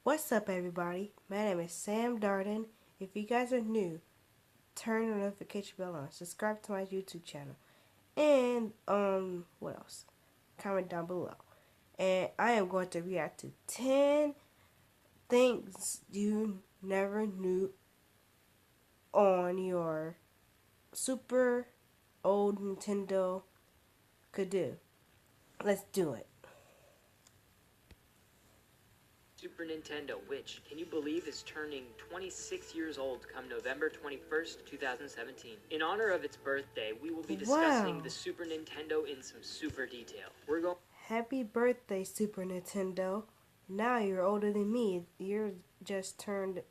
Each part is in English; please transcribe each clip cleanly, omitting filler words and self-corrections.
What's up, everybody? My name is Sam Darden. If you guys are new, turn the notification bell on. Subscribe to my YouTube channel. And, what else? Comment down below. And I am going to react to 10 things you never knew on your super old Nintendo could do. Let's do it. Super Nintendo, which, can you believe, is turning 26 years old come November 21st, 2017. In honor of its birthday, we will be discussing Wow. the Super Nintendo in some super detail. We're going Happy birthday, Super Nintendo. Now you're older than me. You're just turned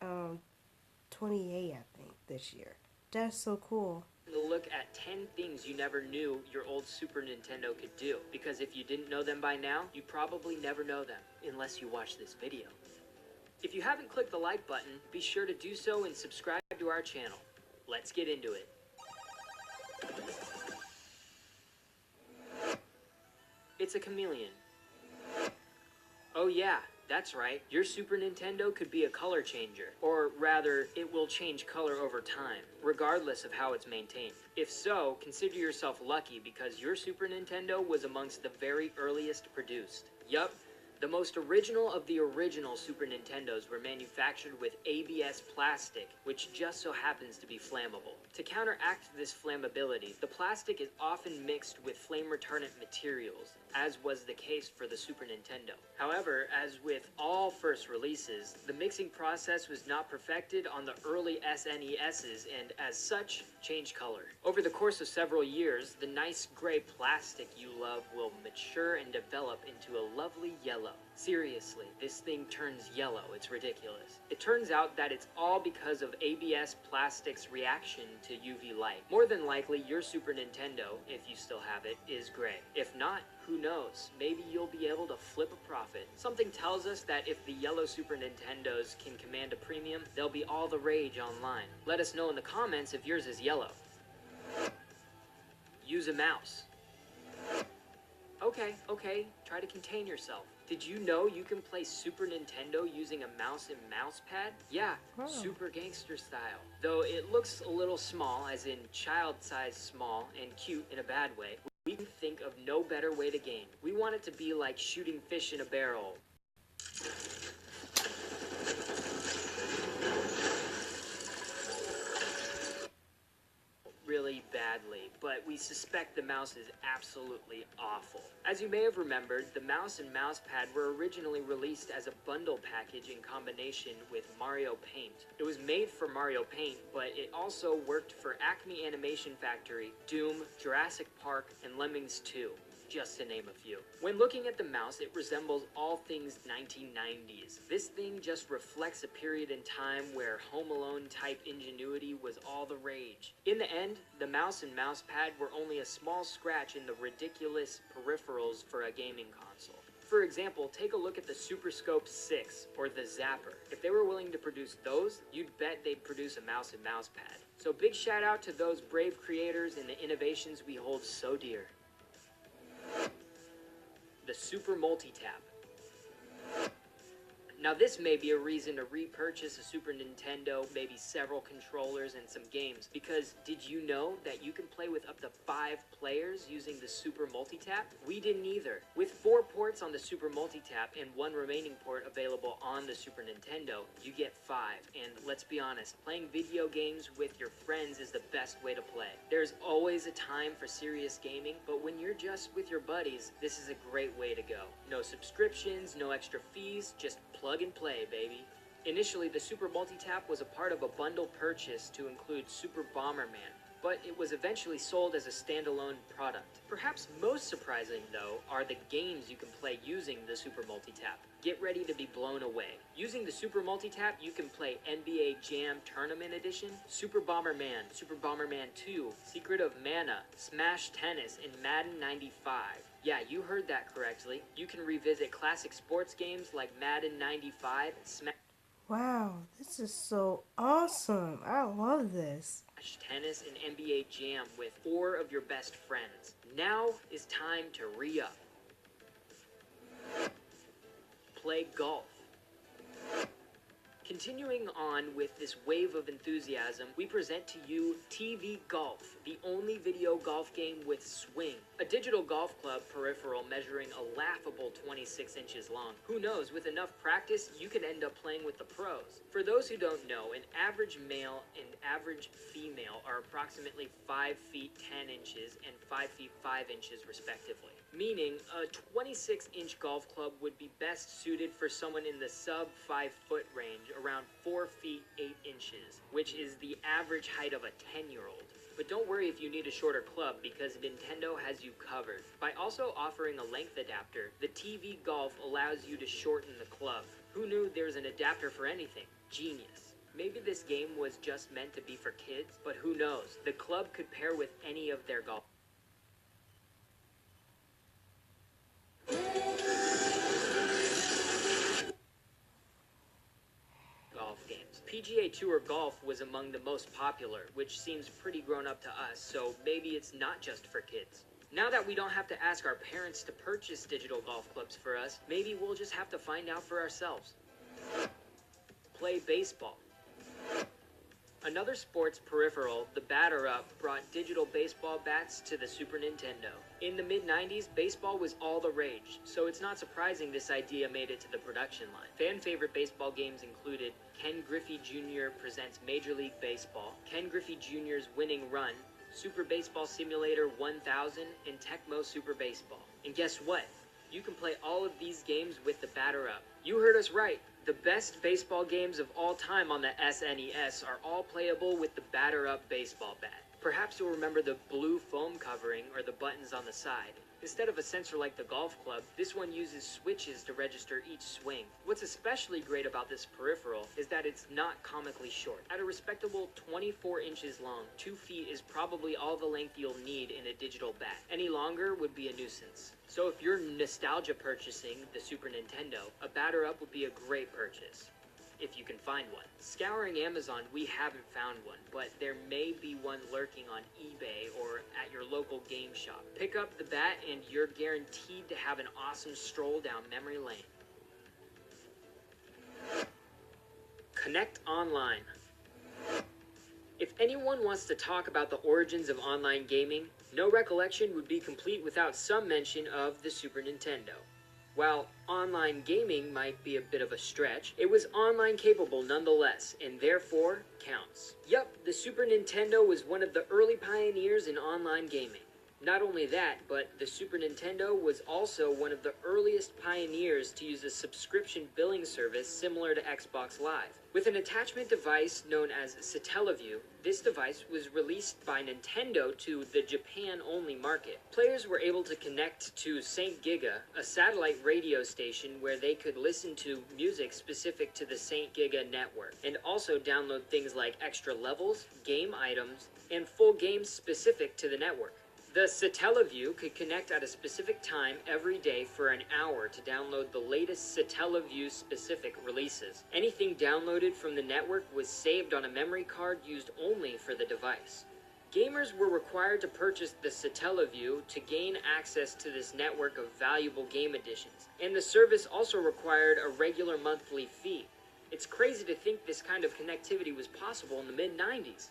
28, I think, this year. That's so cool. to look at 10 things you never knew your old Super Nintendo could do. Because if you didn't know them by now, you probably never know them, unless you watch this video. If you haven't clicked the like button, be sure to do so and subscribe to our channel. Let's get into it. It's a chameleon. Oh yeah, that's right. Your Super Nintendo could be a color changer. Or rather, it will change color over time, regardless of how it's maintained. If so, consider yourself lucky because your Super Nintendo was amongst the very earliest produced. Yup. The most original of the original Super Nintendos were manufactured with ABS plastic, which just so happens to be flammable. To counteract this flammability, the plastic is often mixed with flame retardant materials, as was the case for the Super Nintendo. However, as with all first releases, the mixing process was not perfected on the early SNESs and, as such, changed color. Over the course of several years, the nice gray plastic you love will mature and develop into a lovely yellow. Seriously, this thing turns yellow. It's ridiculous. It turns out that it's all because of ABS plastic's reaction to UV light. More than likely, your Super Nintendo, if you still have it, is gray. If not, who knows? Maybe you'll be able to flip a profit. Something tells us that if the yellow Super Nintendos can command a premium, they'll be all the rage online. Let us know in the comments if yours is yellow. Use a mouse. Okay, try to contain yourself. Did you know you can play Super Nintendo using a mouse and mouse pad? Yeah, Wow. super gangster style. Though it looks a little small, as in child-sized small, and cute in a bad way, we can think of no better way to game. We want it to be like shooting fish in a barrel. Really badly, but we suspect the mouse is absolutely awful. As you may have remembered, the mouse and mouse pad were originally released as a bundle package in combination with Mario Paint. It was made for Mario Paint, but it also worked for Acme Animation Factory, Doom, Jurassic Park, and Lemmings 2. Just to name a few. When looking at the mouse, it resembles all things 1990s. This thing just reflects a period in time where Home Alone type ingenuity was all the rage. In the end, the mouse and mouse pad were only a small scratch in the ridiculous peripherals for a gaming console. For example, take a look at the Super Scope 6 or the Zapper. If they were willing to produce those, you'd bet they'd produce a mouse and mouse pad. So big shout out to those brave creators and the innovations we hold so dear. The Super Multi-Tap. Now this may be a reason to repurchase a Super Nintendo, maybe several controllers and some games, because did you know that you can play with up to 5 players using the Super Multi-Tap? We didn't either. With 4 ports on the Super Multi-Tap and 1 remaining port available on the Super Nintendo, you get 5. And let's be honest, playing video games with your friends is the best way to play. There's always a time for serious gaming, but when you're just with your buddies, this is a great way to go. No subscriptions, no extra fees, just plug and play, baby. Initially, the Super Multi-Tap was a part of a bundle purchase to include Super Bomberman, but it was eventually sold as a standalone product. Perhaps most surprising, though, are the games you can play using the Super Multi-Tap. Get ready to be blown away. Using the Super Multi-Tap, you can play NBA Jam Tournament Edition, Super Bomberman 2, Secret of Mana, Smash Tennis, and Madden 95. Yeah, you heard that correctly. You can revisit classic sports games like Madden 95, Smash Wow, this is so awesome. I love this. Tennis, and NBA Jam with 4 of your best friends. Now is time to re-up. Play golf. Continuing on with this wave of enthusiasm, we present to you TV Golf, the only video golf game with swing. A digital golf club peripheral measuring a laughable 26 inches long. Who knows, with enough practice, you could end up playing with the pros. For those who don't know, an average male and average female are approximately 5 feet 10 inches and 5 feet 5 inches respectively. Meaning, a 26-inch golf club would be best suited for someone in the sub 5 foot range, around 4 feet 8 inches, which is the average height of a 10-year-old. But don't worry if you need a shorter club, because Nintendo has you covered. By also offering a length adapter, the TV Golf allows you to shorten the club. Who knew there's an adapter for anything? Genius. Maybe this game was just meant to be for kids, but who knows? The club could pair with any of their golf games. PGA Tour Golf was among the most popular, which seems pretty grown up to us, so maybe it's not just for kids. Now that we don't have to ask our parents to purchase digital golf clubs for us, maybe we'll just have to find out for ourselves. Play baseball. Another sports peripheral, the Batter Up, brought digital baseball bats to the Super Nintendo. In the mid-90s, baseball was all the rage, so it's not surprising this idea made it to the production line. Fan-favorite baseball games included Ken Griffey Jr. Presents Major League Baseball, Ken Griffey Jr.'s Winning Run, Super Baseball Simulator 1000, and Tecmo Super Baseball. And guess what? You can play all of these games with the Batter Up. You heard us right. The best baseball games of all time on the SNES are all playable with the Batter Up baseball bat. Perhaps you'll remember the blue foam covering or the buttons on the side. Instead of a sensor like the golf club, this one uses switches to register each swing. What's especially great about this peripheral is that it's not comically short. At a respectable 24 inches long, 2 feet is probably all the length you'll need in a digital bat. Any longer would be a nuisance. So if you're nostalgia purchasing the Super Nintendo, a Batter Up would be a great purchase. If you can find one. Scouring Amazon, we haven't found one, but there may be one lurking on eBay or at your local game shop. Pick up the bat and you're guaranteed to have an awesome stroll down memory lane. Connect Online. If anyone wants to talk about the origins of online gaming, no recollection would be complete without some mention of the Super Nintendo. While online gaming might be a bit of a stretch, it was online capable nonetheless, and therefore counts. Yup, the Super Nintendo was one of the early pioneers in online gaming. Not only that, but the Super Nintendo was also one of the earliest pioneers to use a subscription billing service similar to Xbox Live. With an attachment device known as Satellaview, this device was released by Nintendo to the Japan-only market. Players were able to connect to St. Giga, a satellite radio station where they could listen to music specific to the St. Giga network, and also download things like extra levels, game items, and full games specific to the network. The Satellaview could connect at a specific time every day for an hour to download the latest Satellaview specific releases. Anything downloaded from the network was saved on a memory card used only for the device. Gamers were required to purchase the Satellaview to gain access to this network of valuable game editions, and the service also required a regular monthly fee. It's crazy to think this kind of connectivity was possible in the mid-90s.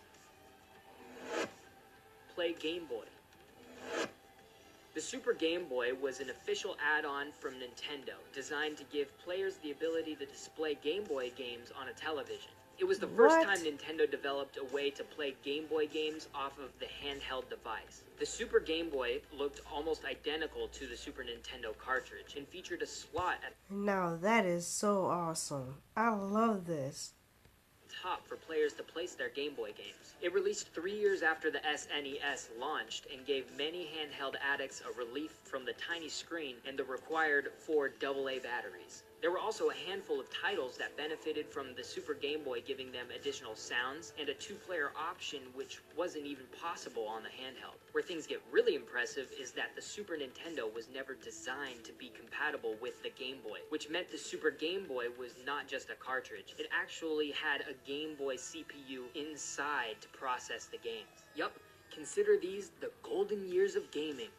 Play Game Boy. The Super Game Boy was an official add-on from Nintendo, designed to give players the ability to display Game Boy games on a television. It was the first time Nintendo developed a way to play Game Boy games off of the handheld device. The Super Game Boy looked almost identical to the Super Nintendo cartridge and featured a slot at Now that is so awesome. I love this. top for players to place their Game Boy games. It released 3 years after the SNES launched and gave many handheld addicts a relief from the tiny screen and the required 4 AA batteries. There were also a handful of titles that benefited from the Super Game Boy giving them additional sounds and a 2-player option which wasn't even possible on the handheld. Where things get really impressive is that the Super Nintendo was never designed to be compatible with the Game Boy, which meant the Super Game Boy was not just a cartridge. It actually had a Game Boy CPU inside to process the games. Yup, consider these the golden years of gaming.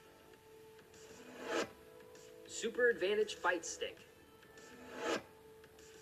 Super Advantage Fight Stick.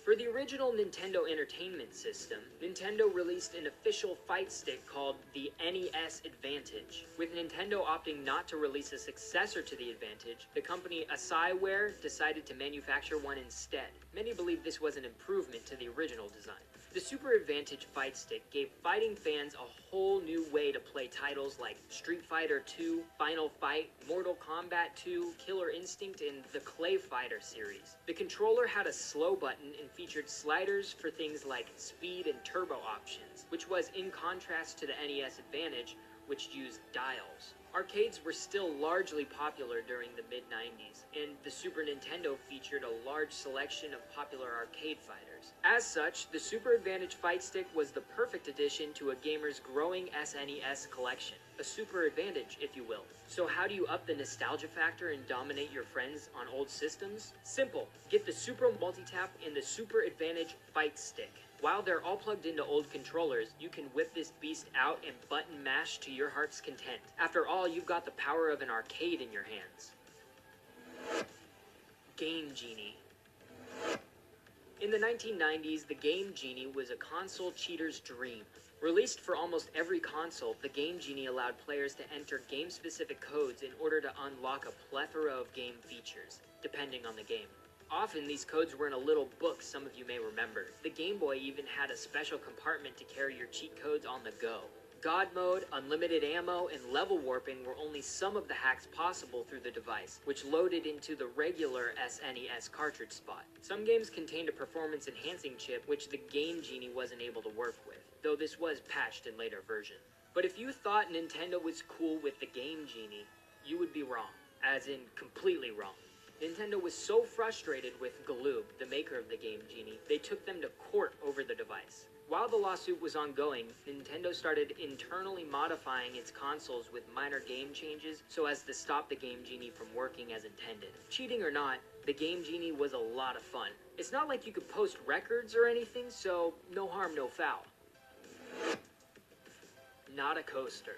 For the original Nintendo Entertainment System, Nintendo released an official fight stick called the NES Advantage. With Nintendo opting not to release a successor to the Advantage, the company Asaiware decided to manufacture one instead. Many believe this was an improvement to the original design. The Super Advantage fight stick gave fighting fans a whole new way to play titles like Street Fighter II, Final Fight, Mortal Kombat 2, Killer Instinct, and the Clay Fighter series. The controller had a slow button and featured sliders for things like speed and turbo options, which was in contrast to the NES Advantage, which used dials. Arcades were still largely popular during the mid-90s, and the Super Nintendo featured a large selection of popular arcade fighters. As such, the Super Advantage Fight Stick was the perfect addition to a gamer's growing SNES collection. A super advantage, if you will. So how do you up the nostalgia factor and dominate your friends on old systems? Simple. Get the Super Multitap and the Super Advantage Fight Stick. While they're all plugged into old controllers, you can whip this beast out and button mash to your heart's content. After all, you've got the power of an arcade in your hands. Game Genie. In the 1990s, the Game Genie was a console cheater's dream. Released for almost every console, the Game Genie allowed players to enter game-specific codes in order to unlock a plethora of game features, depending on the game. Often, these codes were in a little book some of you may remember. The Game Boy even had a special compartment to carry your cheat codes on the go. God Mode, unlimited ammo, and level warping were only some of the hacks possible through the device, which loaded into the regular SNES cartridge spot. Some games contained a performance-enhancing chip which the Game Genie wasn't able to work with, though this was patched in later versions. But if you thought Nintendo was cool with the Game Genie, you would be wrong. As in, completely wrong. Nintendo was so frustrated with Galoob, the maker of the Game Genie, they took them to court over the device. While the lawsuit was ongoing, Nintendo started internally modifying its consoles with minor game changes so as to stop the Game Genie from working as intended. Cheating or not, the Game Genie was a lot of fun. It's not like you could post records or anything, so no harm, no foul. Not a coaster.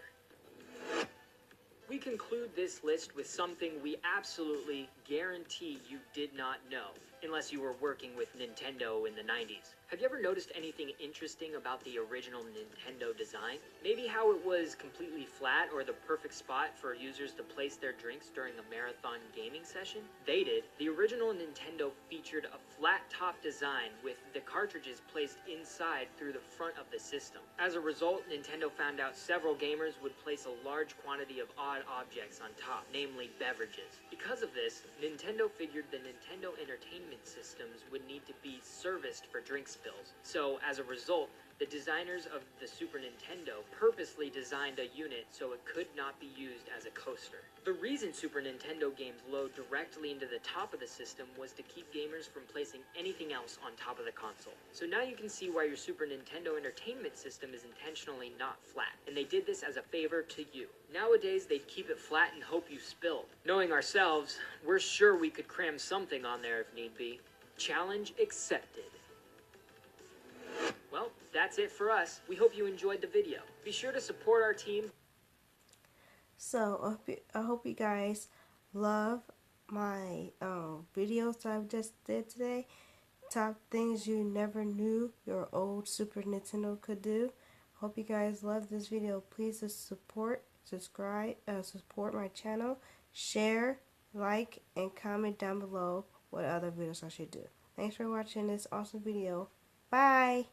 We conclude this list with something we absolutely guarantee you did not know, unless you were working with Nintendo in the 90s. Have you ever noticed anything interesting about the original Nintendo design? Maybe how it was completely flat or the perfect spot for users to place their drinks during a marathon gaming session? They did. The original Nintendo featured a flat top design with the cartridges placed inside through the front of the system. As a result, Nintendo found out several gamers would place a large quantity of odd objects on top, namely beverages. Because of this, Nintendo figured the Nintendo Entertainment Systems would need to be serviced for drink spills. So, as a result, the designers of the Super Nintendo purposely designed a unit so it could not be used as a coaster. The reason Super Nintendo games load directly into the top of the system was to keep gamers from placing anything else on top of the console. So now you can see why your Super Nintendo Entertainment System is intentionally not flat, and they did this as a favor to you. Nowadays, they'd keep it flat and hope you spilled. Knowing ourselves, we're sure we could cram something on there if need be. Challenge accepted. Well, that's it for us. We hope you enjoyed the video. Be sure to support our team. So I hope you guys love my videos that I just did today. Top things you never knew your old Super Nintendo could do. Hope you guys love this video. Please subscribe, support my channel, share, like, and comment down below what other videos I should do. Thanks for watching this awesome video. Bye!